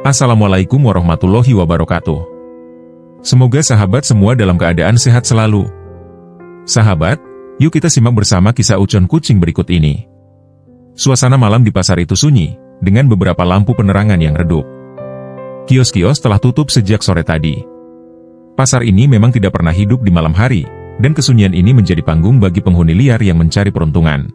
Assalamualaikum warahmatullahi wabarakatuh. Semoga sahabat semua dalam keadaan sehat selalu. Sahabat, yuk kita simak bersama kisah Ucon kucing berikut ini. Suasana malam di pasar itu sunyi, dengan beberapa lampu penerangan yang redup. Kios-kios telah tutup sejak sore tadi. Pasar ini memang tidak pernah hidup di malam hari, dan kesunyian ini menjadi panggung bagi penghuni liar yang mencari peruntungan.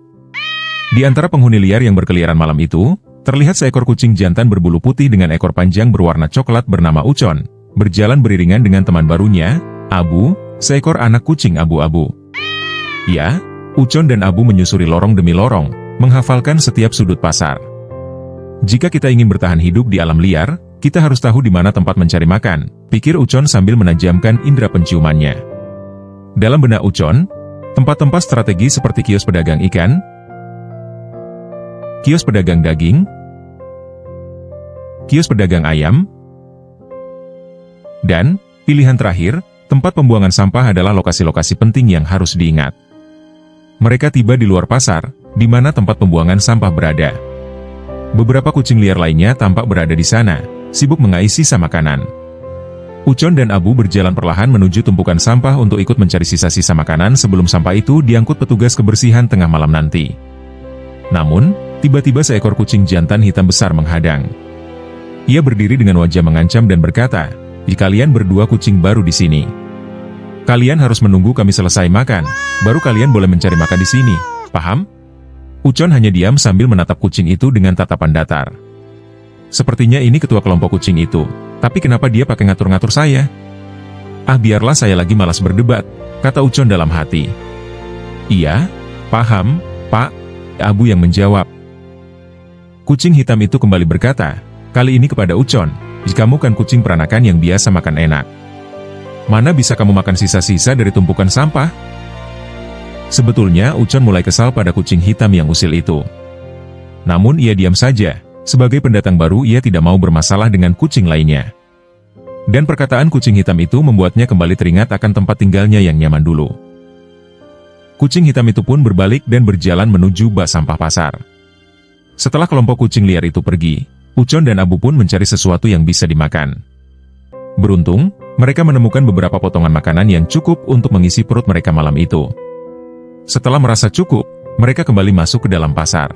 Di antara penghuni liar yang berkeliaran malam itu, terlihat seekor kucing jantan berbulu putih dengan ekor panjang berwarna coklat bernama Ucon, berjalan beriringan dengan teman barunya, Abu, seekor anak kucing abu-abu. Ya, Ucon dan Abu menyusuri lorong demi lorong, menghafalkan setiap sudut pasar. Jika kita ingin bertahan hidup di alam liar, kita harus tahu di mana tempat mencari makan, pikir Ucon sambil menajamkan indera penciumannya. Dalam benak Ucon, tempat-tempat strategi seperti kios pedagang ikan, kios pedagang daging, kios pedagang ayam, dan, pilihan terakhir, tempat pembuangan sampah adalah lokasi-lokasi penting yang harus diingat. Mereka tiba di luar pasar, di mana tempat pembuangan sampah berada. Beberapa kucing liar lainnya tampak berada di sana, sibuk mengais sisa makanan. Ucon dan Abu berjalan perlahan menuju tumpukan sampah untuk ikut mencari sisa-sisa makanan sebelum sampah itu diangkut petugas kebersihan tengah malam nanti. Namun, tiba-tiba seekor kucing jantan hitam besar menghadang. Ia berdiri dengan wajah mengancam dan berkata, "Kalian berdua kucing baru di sini. Kalian harus menunggu kami selesai makan, baru kalian boleh mencari makan di sini, paham?" Ucon hanya diam sambil menatap kucing itu dengan tatapan datar. Sepertinya ini ketua kelompok kucing itu, tapi kenapa dia pakai ngatur-ngatur saya? Ah, biarlah, saya lagi malas berdebat, kata Ucon dalam hati. Iya, paham, Pak, Abu yang menjawab. Kucing hitam itu kembali berkata, kali ini kepada Ucon, kamu kan kucing peranakan yang biasa makan enak. Mana bisa kamu makan sisa-sisa dari tumpukan sampah? Sebetulnya Ucon mulai kesal pada kucing hitam yang usil itu. Namun ia diam saja, sebagai pendatang baru ia tidak mau bermasalah dengan kucing lainnya. Dan perkataan kucing hitam itu membuatnya kembali teringat akan tempat tinggalnya yang nyaman dulu. Kucing hitam itu pun berbalik dan berjalan menuju bak sampah pasar. Setelah kelompok kucing liar itu pergi, Ucon dan Abu pun mencari sesuatu yang bisa dimakan. Beruntung, mereka menemukan beberapa potongan makanan yang cukup untuk mengisi perut mereka malam itu. Setelah merasa cukup, mereka kembali masuk ke dalam pasar.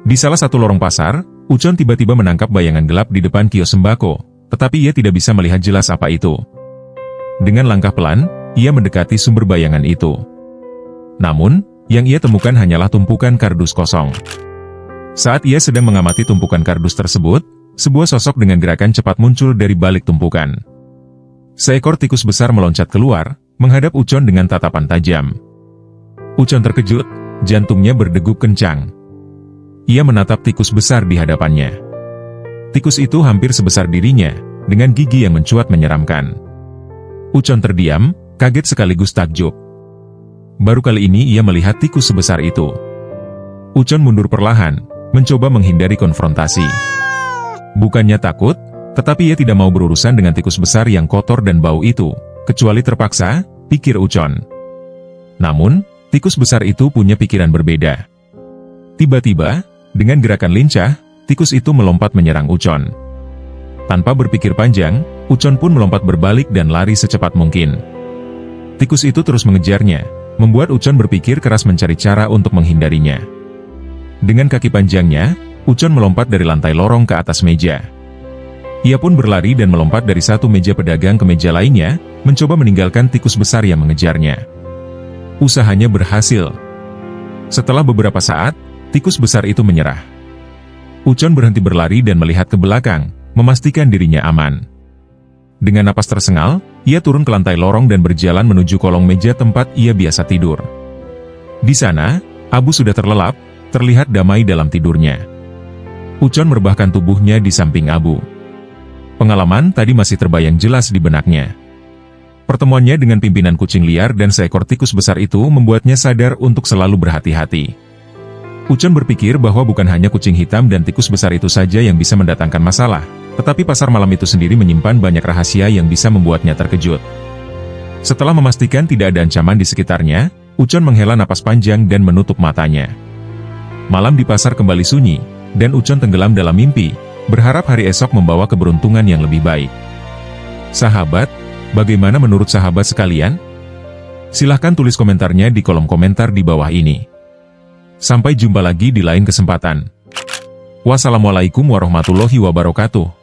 Di salah satu lorong pasar, Ucon tiba-tiba menangkap bayangan gelap di depan kios sembako, tetapi ia tidak bisa melihat jelas apa itu. Dengan langkah pelan, ia mendekati sumber bayangan itu. Namun, yang ia temukan hanyalah tumpukan kardus kosong. Saat ia sedang mengamati tumpukan kardus tersebut, sebuah sosok dengan gerakan cepat muncul dari balik tumpukan. Seekor tikus besar meloncat keluar, menghadap Ucon dengan tatapan tajam. Ucon terkejut, jantungnya berdegup kencang. Ia menatap tikus besar di hadapannya. Tikus itu hampir sebesar dirinya, dengan gigi yang mencuat menyeramkan. Ucon terdiam, kaget sekaligus takjub. Baru kali ini ia melihat tikus sebesar itu. Ucon mundur perlahan, mencoba menghindari konfrontasi. Bukannya takut, tetapi ia tidak mau berurusan dengan tikus besar yang kotor dan bau itu, kecuali terpaksa, pikir Ucon. Namun, tikus besar itu punya pikiran berbeda. Tiba-tiba, dengan gerakan lincah, tikus itu melompat menyerang Ucon. Tanpa berpikir panjang, Ucon pun melompat berbalik dan lari secepat mungkin. Tikus itu terus mengejarnya, membuat Ucon berpikir keras mencari cara untuk menghindarinya. Dengan kaki panjangnya, Ucon melompat dari lantai lorong ke atas meja. Ia pun berlari dan melompat dari satu meja pedagang ke meja lainnya, mencoba meninggalkan tikus besar yang mengejarnya. Usahanya berhasil. Setelah beberapa saat, tikus besar itu menyerah. Ucon berhenti berlari dan melihat ke belakang, memastikan dirinya aman. Dengan napas tersengal, ia turun ke lantai lorong dan berjalan menuju kolong meja tempat ia biasa tidur. Di sana, Abu sudah terlelap, terlihat damai dalam tidurnya. Ucon merebahkan tubuhnya di samping Abu. Pengalaman tadi masih terbayang jelas di benaknya. Pertemuannya dengan pimpinan kucing liar dan seekor tikus besar itu membuatnya sadar untuk selalu berhati-hati. Ucon berpikir bahwa bukan hanya kucing hitam dan tikus besar itu saja yang bisa mendatangkan masalah, tetapi pasar malam itu sendiri menyimpan banyak rahasia yang bisa membuatnya terkejut. Setelah memastikan tidak ada ancaman di sekitarnya, Ucon menghela napas panjang dan menutup matanya. Malam di pasar kembali sunyi, dan Ucon tenggelam dalam mimpi, Berharap hari esok membawa keberuntungan yang lebih baik. Sahabat, bagaimana menurut sahabat sekalian? Silahkan tulis komentarnya di kolom komentar di bawah ini. Sampai jumpa lagi di lain kesempatan. Wassalamualaikum warahmatullahi wabarakatuh.